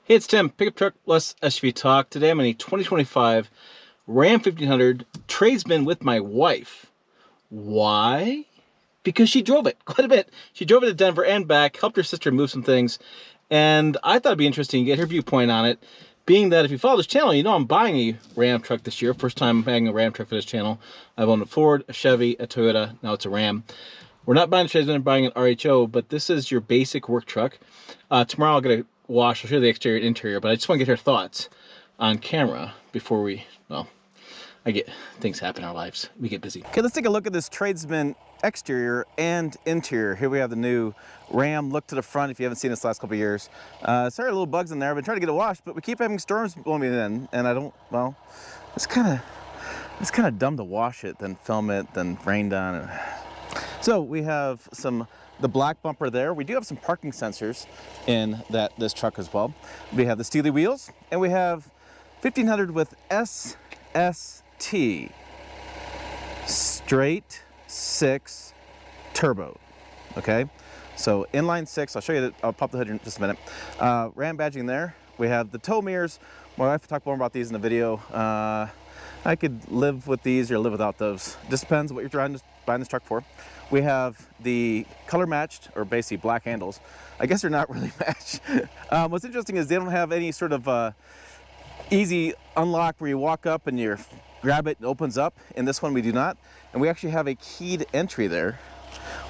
Hey, it's Tim. Pickup Truck Plus SUV Talk. Today I'm in a 2025 Ram 1500 Tradesman with my wife. Why? Because she drove it quite a bit. She drove it to Denver and back, helped her sister move some things, and I thought it'd be interesting to get her viewpoint on it, being that if you follow this channel, you know I'm buying a Ram truck this year. First time buying a Ram truck for this channel. I've owned a Ford, a Chevy, a Toyota, now it's a Ram. We're not buying a Tradesman, I'm buying an RHO, but this is your basic work truck. Tomorrow I'll get a wash. I'll show you the exterior and interior, but I just want to get her thoughts on camera before we, well, things happen in our lives. We get busy. Okay, let's take a look at this Tradesman exterior and interior. Here we have the new Ram look to the front if you haven't seen this last couple of years. Sorry, little bugs in there. I've been trying to get it washed, but we keep having storms blowing it in, and I don't, well, it's kind of dumb to wash it, then film it, then rain on it. So we have the black bumper there. We do have some parking sensors in this truck as well. We have the Steely wheels, and we have 1500 with SST, straight 6 turbo. Okay, so inline 6. I'll show you that. I'll pop the hood in just a minute. Ram badging there. We have the tow mirrors. My wife will talk more about these in the video. I could live with these or live without those. Just depends what you're trying to buy this truck for. We have the color matched, or basically black handles. I guess they're not really matched. What's interesting is they don't have any sort of easy unlock where you walk up and you grab it and it opens up. In this one we do not. And we actually have a keyed entry there,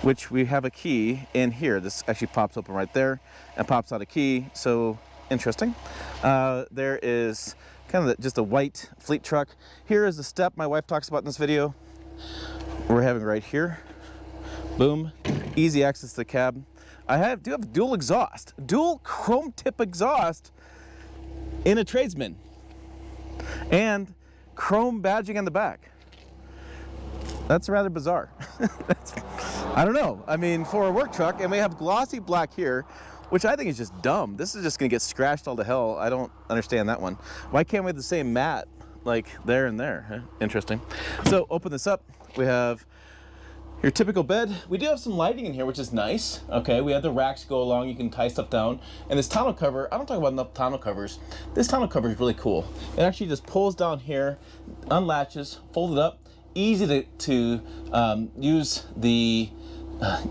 which we have a key in here. This actually pops open right there and pops out a key. So interesting. There is kind of just a white fleet truck. Here is the step my wife talks about in this video. We're having right here. Boom, easy access to the cab. I do have dual exhaust, dual chrome tip exhaust in a Tradesman, and chrome badging on the back. That's rather bizarre. I don't know. I mean, for a work truck, and we have glossy black here, which I think is just dumb. This is just gonna get scratched all to hell. I don't understand that one. Why can't we have the same mat like there and there? Huh? Interesting. So open this up. We have your typical bed. We do have some lighting in here, which is nice. Okay, we have the racks go along. You can tie stuff down. And this tonneau cover, I don't talk about enough tonneau covers. This tonneau cover is really cool. It actually just pulls down here, unlatches, fold it up. Easy to use the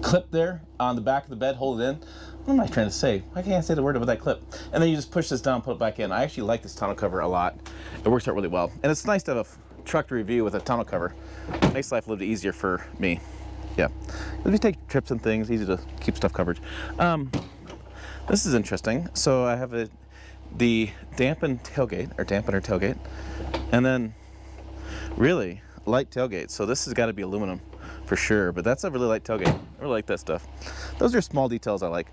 clip there on the back of the bed, hold it in. What am I trying to say? I can't say the word about that clip. And then you just push this down, put it back in. I actually like this tonneau cover a lot. It works out really well. And it's nice to have a truck to review with a tonneau cover. Makes life a little bit easier for me. Yeah, if you take trips and things, easy to keep stuff covered. This is interesting. So I have the dampened tailgate, or dampener tailgate, and then really light tailgate. So this has got to be aluminum for sure, but that's a really light tailgate. I really like that stuff. Those are small details I like.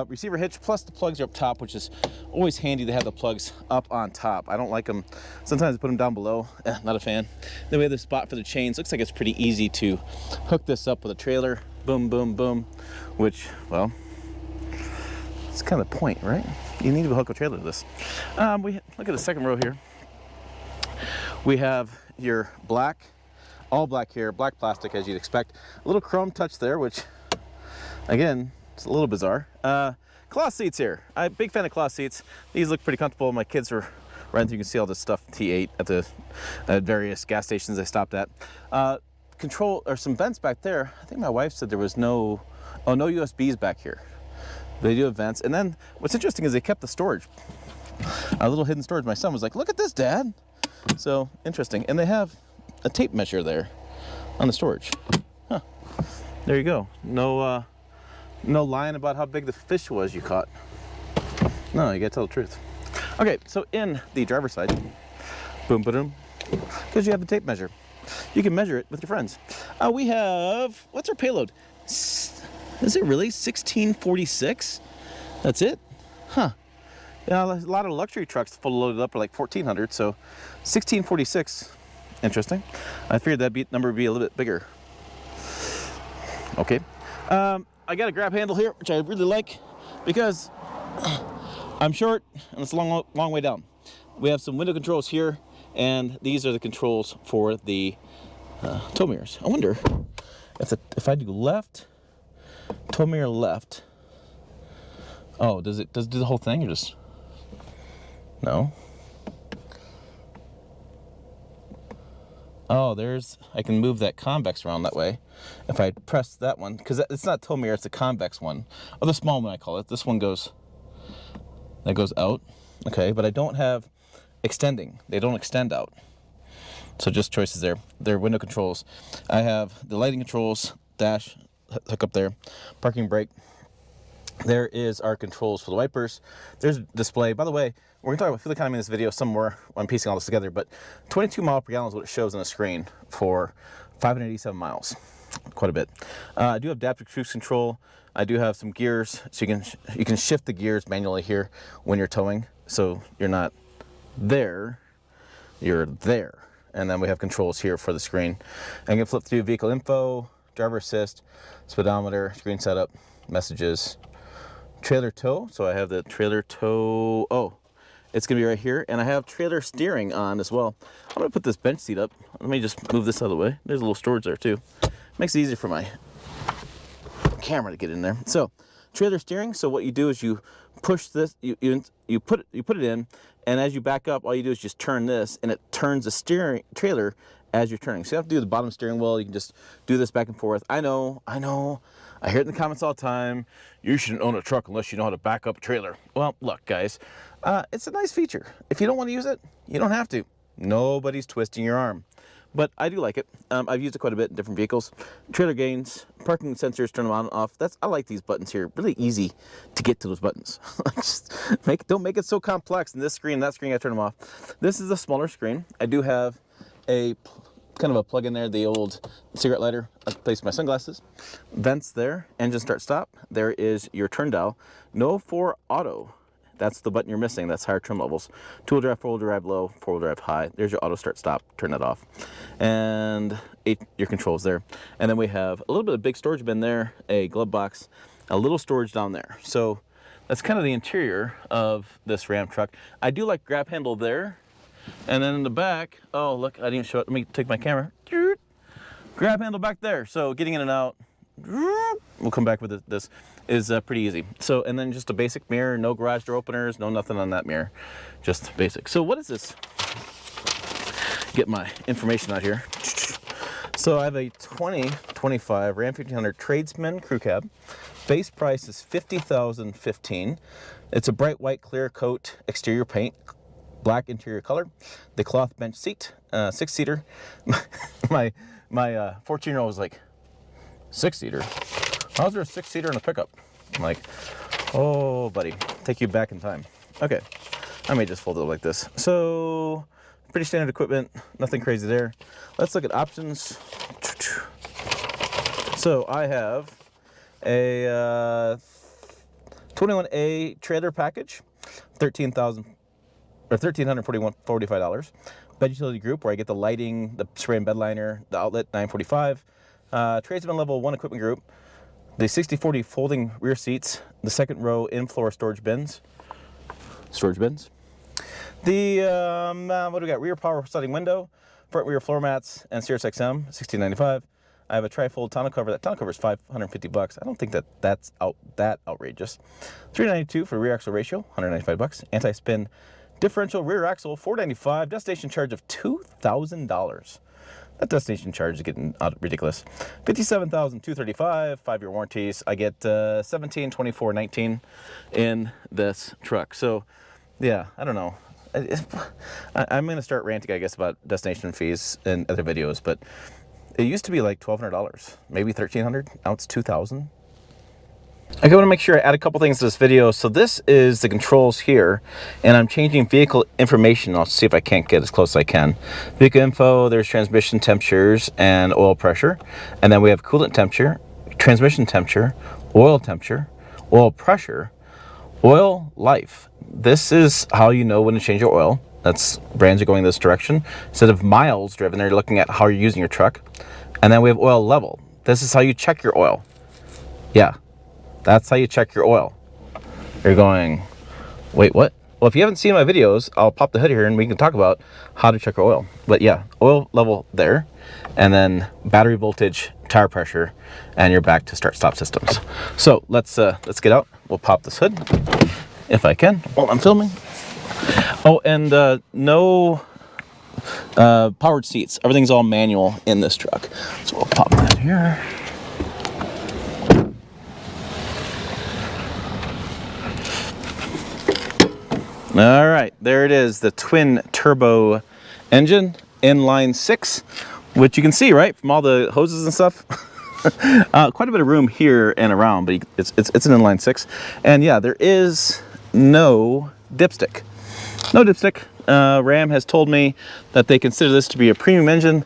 Receiver hitch, plus the plugs are up top, which is always handy to have the plugs up on top. I don't like them. Sometimes I put them down below. Not a fan. Then we have the spot for the chains. Looks like it's pretty easy to hook this up with a trailer. Boom, boom, boom. Which, well, it's kind of the point, right? You need to hook a trailer to this. We look at the second row here. We have your black, all black here, black plastic as you'd expect. A little chrome touch there, which, again, it's a little bizarre. Cloth seats here. I'm a big fan of cloth seats. These look pretty comfortable. My kids were riding through. You can see all this stuff T8 at the various gas stations I stopped at. Control, or some vents back there. I think my wife said there was no USBs back here. They do have vents. And then what's interesting is they kept the storage. A little hidden storage. My son was like, look at this, Dad. So interesting. And they have a tape measure there on the storage. Huh. There you go. No lying about how big the fish was you caught. No, you gotta tell the truth. Okay, so in the driver's side, boom, boom, because you have the tape measure. You can measure it with your friends. We have, what's our payload? Is it really 1646? That's it? Huh. Yeah, a lot of luxury trucks full loaded up are like 1400, so 1646. Interesting. I figured that number would be a little bit bigger. Okay. I got a grab handle here, which I really like because I'm short and it's a long way down. We have some window controls here, and these are the controls for the tow mirrors. I wonder if I do left, tow mirror left. Oh, does it do the whole thing or just? No. Oh, I can move that convex around that way. If I press that one, because it's not tow mirror, it's a convex one. Oh, the small one I call it. This one goes out. Okay, but I don't have extending. They don't extend out. So just choices there. They're window controls. I have the lighting controls, dash, hook up there, parking brake. There is our controls for the wipers. There's a display. By the way, we're going to talk about fuel economy in this video somewhere. I'm piecing all this together, but 22 miles per gallon is what it shows on the screen for 587 miles. Quite a bit. I do have adaptive cruise control. I do have some gears, so you can shift the gears manually here when you're towing. So you're not there, you're there. And then we have controls here for the screen. I can flip through vehicle info, driver assist, speedometer, screen setup, messages, trailer tow. So I have the trailer tow. Oh, it's gonna be right here. And I have trailer steering on as well. I'm gonna put this bench seat up. Let me just move this out of the way. There's a little storage there too. Makes it easier for my camera to get in there. So trailer steering. So what you do is you push this, you put it in, and as you back up, all you do is just turn this, and it turns the steering trailer as you're turning. So you don't have to do the bottom steering wheel. You can just do this back and forth. I know. I hear it in the comments all the time. You shouldn't own a truck unless you know how to back up a trailer. Well, look, guys, it's a nice feature. If you don't want to use it, you don't have to. Nobody's twisting your arm. But I do like it. I've used it quite a bit in different vehicles. Trailer gains, parking sensors, turn them on and off. I like these buttons here. Really easy to get to those buttons. Just don't make it so complex. And this screen, that screen, I turn them off. This is a smaller screen. I do have a kind of a plug in there, the old cigarette lighter. I place my sunglasses. Vents there, engine start stop. There is your turn dial. No for auto. That's the button you're missing. That's higher trim levels. Two-wheel drive, four-wheel drive low, four-wheel drive high. There's your auto start stop. Turn that off. And your controls there. And then we have a little bit of big storage bin there, a glove box, a little storage down there. So that's kind of the interior of this Ram truck. I do like grab handle there. And then in the back, oh, look, I didn't even show it. Let me take my camera. Grab handle back there. So getting in and out, we'll come back with this, is pretty easy. So, and then just a basic mirror, no garage door openers, no nothing on that mirror, just basic. So what is this? Get my information out here. So I have a 2025 Ram 1500 Tradesman crew cab. Base price is $50,015. It's a bright white clear coat exterior paint, black interior color, the cloth bench seat, 6-seater. my 14-year-old was like, 6-seater? How's there a 6-seater in a pickup? I'm like, oh, buddy, take you back in time. Okay, I may just fold it up like this. So, pretty standard equipment, nothing crazy there. Let's look at options. So I have a 21A trailer package, $1,345. Bed utility group, where I get the lighting, the spray and bed liner, the outlet, $945. Tradesman level 1 equipment group, the 60/40 folding rear seats, the second row in-floor storage bins. The what do we got? Rear power sliding window, front rear floor mats, and Sirius XM, $16.95. I have a tri-fold tonneau cover. That tonneau cover is $550. I don't think that's that outrageous. $392 for rear axle ratio, $195. Anti-spin differential rear axle, $495. Destination charge of $2,000. That destination charge is getting ridiculous. $57,235, 5-year warranties. I get 17, 24, 19 in this truck. So, yeah, I don't know. I'm going to start ranting, I guess, about destination fees in other videos, but it used to be like $1,200, maybe $1,300. Now it's $2,000. I want to make sure I add a couple things to this video. So this is the controls here, and I'm changing vehicle information. I'll see if I can't get as close as I can. Vehicle info, there's transmission temperatures and oil pressure. And then we have coolant temperature, transmission temperature, oil pressure, oil life. This is how you know when to change your oil. That's brands are going this direction. Instead of miles driven, they're looking at how you're using your truck. And then we have oil level. This is how you check your oil. Yeah. That's how you check your oil. You're going, wait, what? Well, if you haven't seen my videos, I'll pop the hood here and we can talk about how to check your oil. But yeah, oil level there, and then battery voltage, tire pressure, and you're back to start-stop systems. So let's get out. We'll pop this hood, if I can, while I'm filming. Oh, and no powered seats. Everything's all manual in this truck. So we'll pop that here. All right, there it is, the twin turbo engine, inline 6, which you can see, right, from all the hoses and stuff. Quite a bit of room here and around, but it's an inline 6. And yeah, there is no dipstick. No dipstick. Ram has told me that they consider this to be a premium engine,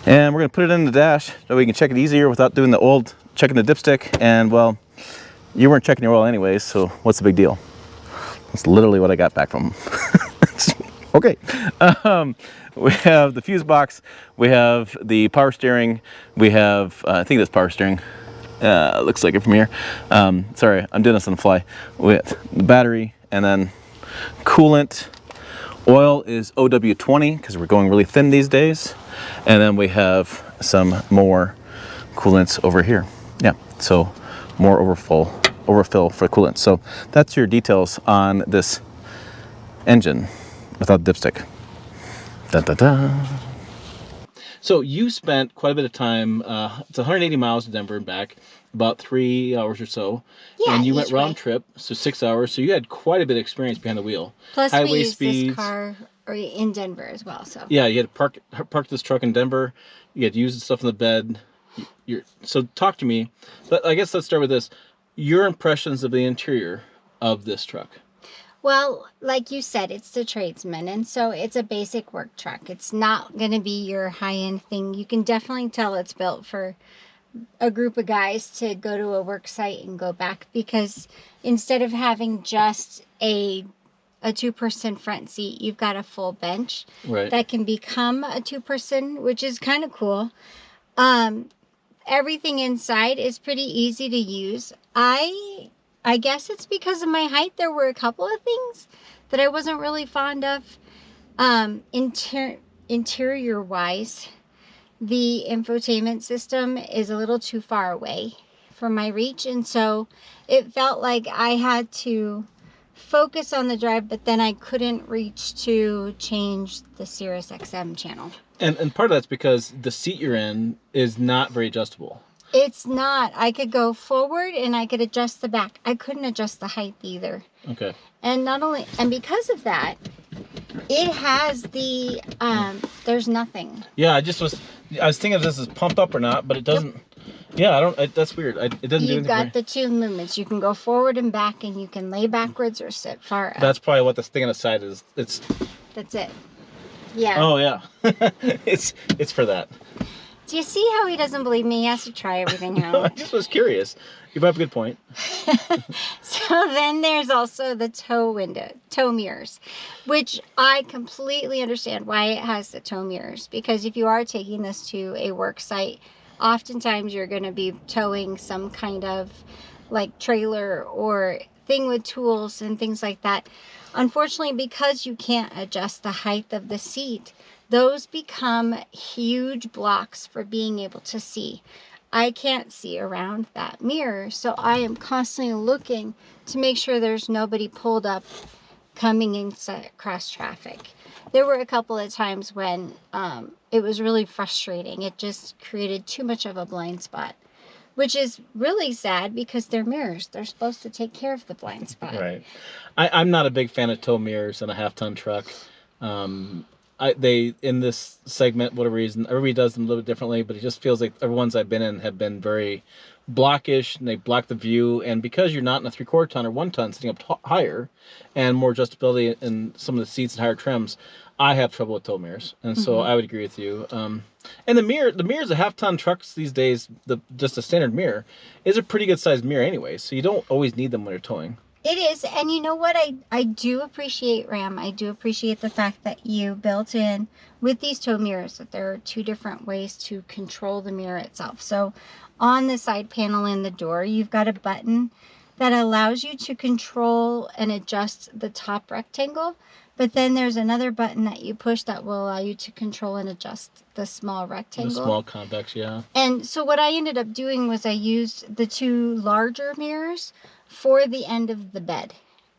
and we're gonna put it in the dash so we can check it easier without doing the old checking the dipstick. And well, you weren't checking your oil anyways, so what's the big deal? That's literally what I got back from them. Okay. We have the fuse box, we have the power steering, we have, I think that's power steering, looks like it from here. Sorry, I'm doing this on the fly. With the battery, and then coolant. Oil is OW20 because we're going really thin these days. And then we have some more coolants over here. Yeah, so more overfill for coolant. So that's your details on this engine without dipstick. Da, da, da. So you spent quite a bit of time, it's 180 miles to Denver and back, about 3 hours or so. Yeah, and you went each way. round trip, so 6 hours. So you had quite a bit of experience behind the wheel. Plus, Highway we used speeds. this car in Denver as well. So Yeah, you had to park this truck in Denver. You had to use the stuff in the bed. So talk to me. But I guess let's start with this. Your impressions of the interior of this truck. well, like you said, it's the Tradesman, and so it's a basic work truck. It's not going to be your high-end thing. You can definitely tell it's built for a group of guys to go to a work site and go back, because instead of having just a two-person front seat, you've got a full bench Right. that can become a two-person, which is kind of cool. Everything inside is pretty easy to use. I guess it's because of my height. There were a couple of things that I wasn't really fond of. Interior wise, the infotainment system is a little too far away from my reach, and so it felt like I had to focus on the drive, but then I couldn't reach to change the Sirius XM channel. And part of that's because the seat you're in is not very adjustable. It's not. I could go forward and I could adjust the back. I couldn't adjust the height either. Okay. And because of that, it has the, there's nothing. Yeah, I was thinking if this is pump up or not, but it doesn't. Yeah, that's weird. It doesn't do anything. You've got the two movements. You can go forward and back, and you can lay backwards or sit far up. That's probably what this thing on the side is. That's it. Yeah. Oh yeah. it's for that. Do you see how he doesn't believe me? He has to try everything No, I out. just was curious. You have a good point. So then there's also the tow mirrors, which I completely understand why it has the tow mirrors, because if you are taking this to a work site, oftentimes you're going to be towing some kind of like trailer or thing with tools and things like that. Unfortunately, because you can't adjust the height of the seat, those become huge blocks for being able to see. I can't see around that mirror, so I am constantly looking to make sure there's nobody pulled up coming in cross traffic. There were a couple of times when it was really frustrating. It just created too much of a blind spot, which is really sad because they're mirrors. They're supposed to take care of the blind spot. Right. I'm not a big fan of tow mirrors in a half-ton truck. They in this segment, whatever reason, everybody does them a little bit differently, but it just feels like the ones I've been in have been very blockish, and they block the view. And because you're not in a 3/4 ton or 1 ton sitting up higher and more adjustability in some of the seats and higher trims, I have trouble with tow mirrors. And so I would agree with you. And the mirrors of half-ton trucks these days, just a standard mirror is a pretty good sized mirror anyway, so you don't always need them when you're towing. It is, and you know what, I do appreciate, Ram, I do appreciate the fact that you built in with these tow mirrors that there are two different ways to control the mirror itself. So on the side panel in the door, you've got a button that allows you to control and adjust the top rectangle, but then there's another button that you push that will allow you to control and adjust the small rectangle. The small convex, yeah. And so what I ended up doing was I used the two larger mirrors for the end of the bed.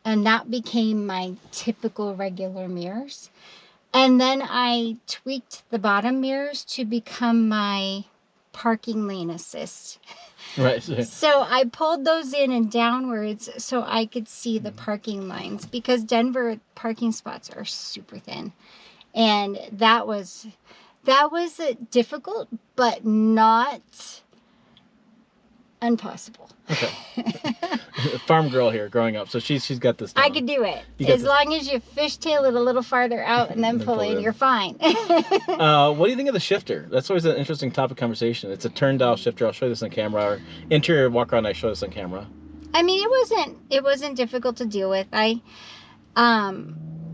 and that became my typical regular mirrors. And then I tweaked the bottom mirrors to become my parking lane assist. Right. So I pulled those in and downwards so I could see the parking lines, because Denver parking spots are super thin. And that was difficult, but not impossible. Okay. Farm girl here growing up, so she's got this down. I could do it. You got As this. long as you fishtail it a little farther out and then pull in, you're fine. What do you think of the shifter? That's always an interesting topic of conversation. It's a turn dial shifter. I'll show you this on camera. Or interior walk around, I show this on camera. I mean, it wasn't difficult to deal with.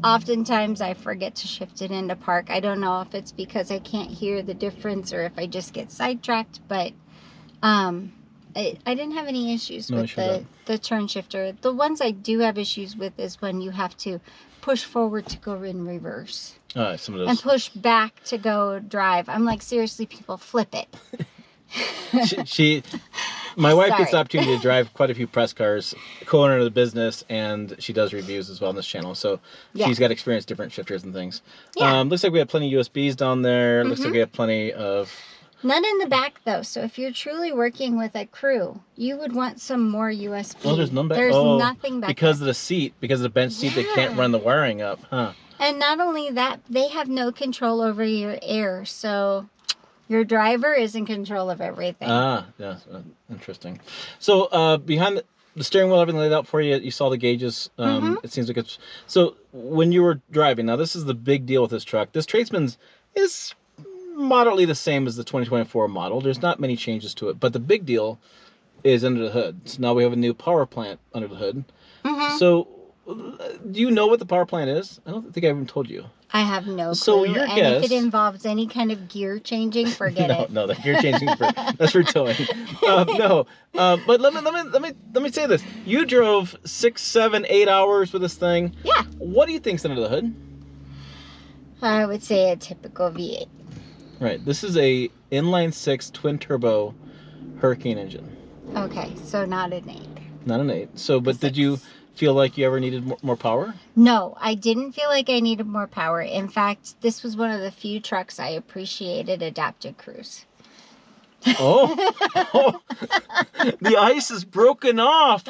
Oftentimes I forget to shift it into park. I don't know if it's because I can't hear the difference or if I just get sidetracked, but I didn't have any issues with the turn shifter. The ones I do have issues with is when you have to push forward to go in reverse. Some of those. And push back to go drive. I'm like, seriously, people, flip it. My wife gets the opportunity to drive quite a few press cars, co-owner of the business, and she does reviews as well on this channel. So she's got experience different shifters and things. Yeah. Looks like we have plenty of USBs down there. Looks like we have plenty of... None in the back, though. So if you're truly working with a crew, you would want some more USB. Oh, there's none back. There's nothing back because there. of the seat, because of the bench seat, they can't run the wiring up, huh? And not only that, they have no control over your air. So your driver is in control of everything. Yeah, interesting. So behind the steering wheel, everything laid out for you. You saw the gauges. It seems like it's... So when you were driving, now this is the big deal with this truck. This Tradesman is moderately the same as the 2024 model. There's not many changes to it, but the big deal is under the hood. So now we have a new power plant under the hood. So do you know what the power plant is? I don't think I even told you. I have no clue. So your and guess... if it involves any kind of gear changing, forget it. No, the gear changing that's for towing. But let me say this: you drove 6, 7, 8 hours with this thing. Yeah. What do you think's under the hood? I would say a typical V8. Right. This is a inline-6 twin turbo Hurricane engine. Okay, so not an 8. Not an 8. So, but did you feel like you ever needed more power? No, I didn't feel like I needed more power. In fact, this was one of the few trucks I appreciated adaptive cruise. Oh, the ice is broken off.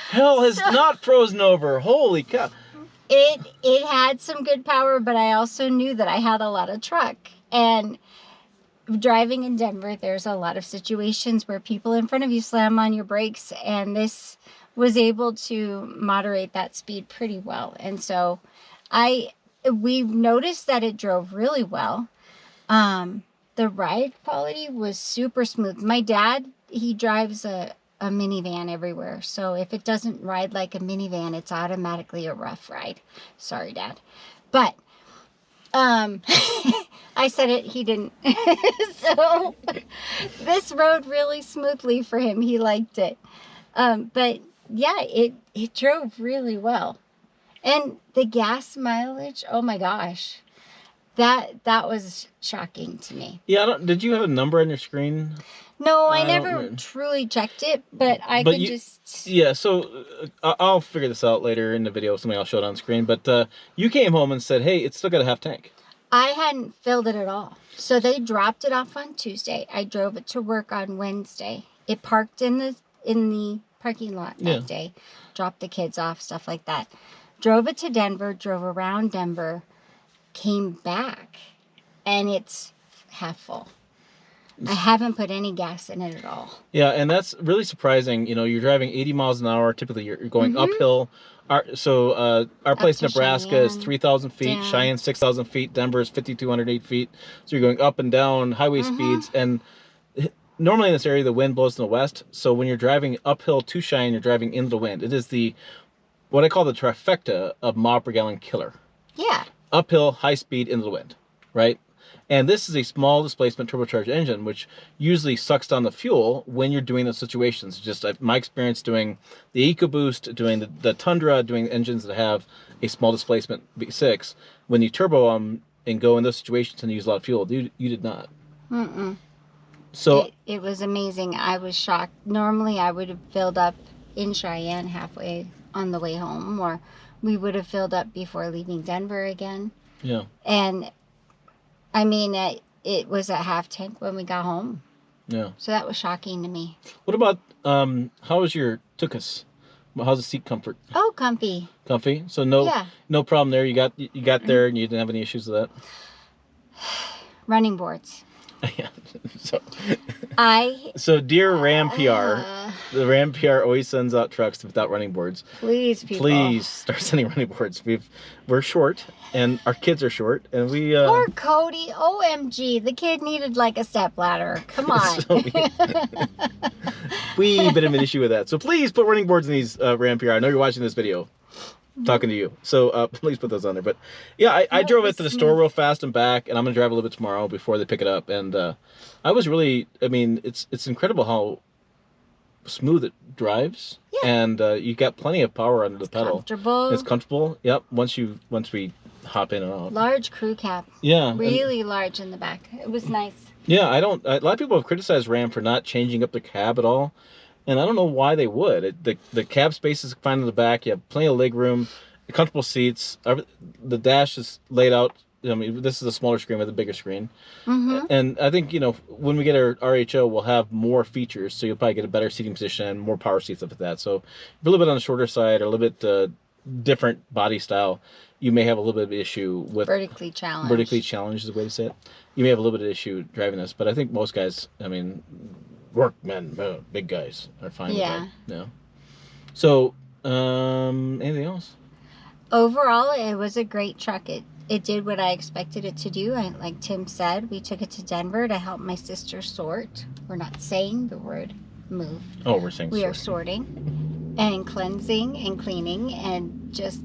Hell has not frozen over. Holy cow. It had some good power, but I also knew that I had a lot of truck. And driving in Denver, there's a lot of situations where people in front of you slam on your brakes, and this was able to moderate that speed pretty well. And so we noticed that it drove really well. The ride quality was super smooth. My dad, he drives a minivan everywhere. So if it doesn't ride like a minivan, it's automatically a rough ride. Sorry, Dad. But I said it, he didn't. So this rode really smoothly for him. He liked it. But yeah, it drove really well. And the gas mileage, oh my gosh. That was shocking to me. Yeah, did you have a number on your screen? No, I never truly checked it, but just... Yeah, so I'll figure this out later in the video. Something I'll show it on screen. But you came home and said, hey, it's still got a half tank. I hadn't filled it at all. So they dropped it off on Tuesday. I drove it to work on Wednesday. It parked in the parking lot that day. Dropped the kids off, stuff like that. Drove it to Denver, drove around Denver, came back, and it's half full. I haven't put any gas in it at all. Yeah, and that's really surprising. You know, you're driving 80 miles an hour. Typically, you're going uphill. Our place in Nebraska is 3,000 feet. Down. Cheyenne, 6,000 feet. Denver is 5,208 feet. So you're going up and down highway speeds. And normally in this area, the wind blows in the west. So when you're driving uphill to Cheyenne, you're driving into the wind. It is what I call the trifecta of mile per gallon killer. Yeah. Uphill, high speed, into the wind, right? And this is a small displacement turbocharged engine, which usually sucks down the fuel when you're doing those situations. Just my experience doing the EcoBoost, doing the Tundra, doing engines that have a small displacement V6, when you turbo them and go in those situations and use a lot of fuel, you did not. So it was amazing. I was shocked. Normally, I would have filled up in Cheyenne halfway on the way home, or we would have filled up before leaving Denver again. Yeah. And I mean, it was at half tank when we got home. Yeah. So that was shocking to me. What about how was your tuchus? How's the seat comfort? Oh, comfy. Comfy. So Yeah. no problem there. You got there and you didn't have any issues with that. Running boards. Yeah. So I so dear Ram PR, the Ram PR always sends out trucks without running boards. Please, people. Please start sending running boards. We're short and our kids are short and we Poor Cody. OMG. The kid needed like a step ladder. Come on. So we been an issue with that. So please put running boards in these Ram PR. I know you're watching this video. Talking to you. So please put those on there. But yeah, I drove it to the store real fast and back, and I'm gonna drive a little bit tomorrow before they pick it up. And I was really, I mean, it's incredible how smooth it drives. Yeah. And you got plenty of power under the pedal. Comfortable. It's comfortable. Yep. Once we hop in and out. Large crew cab. Yeah. Really large in the back. It was nice. Yeah. A lot of people have criticized Ram for not changing up the cab at all. And I don't know why they would. The cab space is fine in the back. You have plenty of leg room, comfortable seats. The dash is laid out. I mean, this is a smaller screen with a bigger screen. Mm-hmm. And I think, when we get our RHO, we'll have more features. So you'll probably get a better seating position, more power seats, stuff like that. So a little bit on the shorter side or a little bit different body style, you may have a little bit of issue with... Vertically challenged. Vertically challenged is the way to say it. You may have a little bit of issue driving this. But I think most guys, I mean... workmen, big guys are fine with that. Yeah. So, anything else? Overall, it was a great truck. It did what I expected it to do. Like Tim said, we took it to Denver to help my sister sort. We're not saying the word move. Oh, we're saying we are sorting and cleansing and cleaning and just,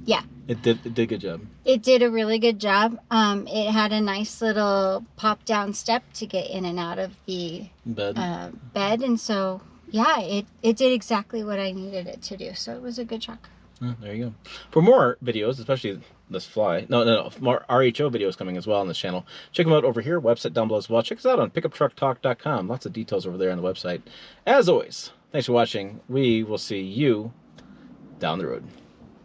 yeah. It did a good job. It did a really good job. It had a nice little pop down step to get in and out of the bed. And so, yeah, it did exactly what I needed it to do. So it was a good truck. Oh, there you go. For more videos, especially this fly, no, more RHO videos coming as well on this channel. Check them out over here, website down below as well. Check us out on pickuptrucktalk.com. Lots of details over there on the website. As always, thanks for watching. We will see you down the road.